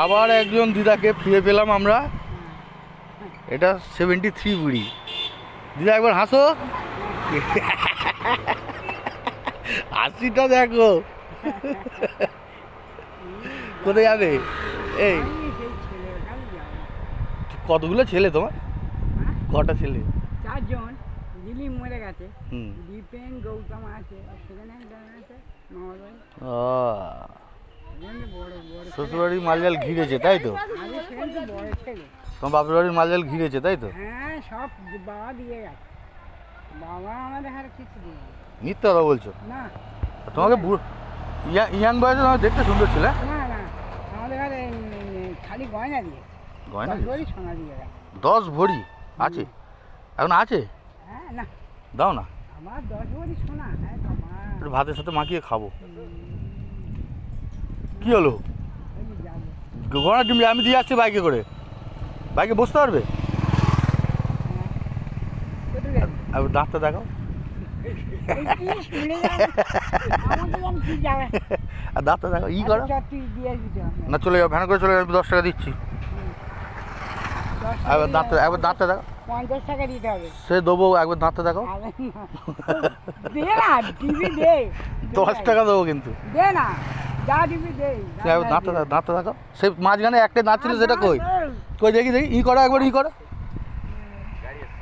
আবার একজন দিদাকে ফিরে পেলাম আমরা। এটা 73 বুড়ি। দিদা একবার হাসো, হাসিটা দেখো। কোথায় যাবে? এই কতগুলো ছেলে তোমার? কটা ছেলে? 4 জন। দিলীপ মরে গেছে, দীপেন গৌতম আছে, সেখানে একজন আছে মহোদয়। শ্বশুরবাড়ির মালজাল ঘিরেছে তাই তো? বড় ছেলে তোমার বাপের বাড়ির মালজাল ঘিরেছে তাই তো? হ্যাঁ, সব বাবা দিয়ে গেছে। বাবা আমাদের হারে কিছু দিয়ে মিথ্যা কথা বলছো না। তোমাকে ইয়াং বয়সে তোমার দেখতে সুন্দর ছিল। না না, আমাদের ঘরে খালি গয়না দিয়ে, গয়না ভরি সোনা দিয়ে গেছে। 10 ভরি আছে এখন? আছে? হ্যাঁ, না দাও না, আমার 10 ভরি সোনা। হ্যাঁ বাবা, একটু ভাতের সাথে মাখিয়ে খাবো। কি হলো? গয়না তুমি আমি দিয়ে যাচ্ছি বাইকে করে। বাইকে বসতে পারবে? দাঁতটা দেখাও। আর দাঁতটা দেখো, ই করো না, চলে যাও, ভ্যান করে চলে যাও, 10 টাকা দিচ্ছি। একবার দাঁতটা দেখো। 50 টাকা দিতে হবে। সে দেবো, একবার দাঁতটা দেখো। দে না, দিবি দে। 10 টাকা দেবো কিন্তু। দে না, যা দিবি দে। দাঁতটা দেখো। সে মাঝখানে একটা দাঁত ছিল, সেটা কই? কই দেখি, ই করো একবার, ই করো।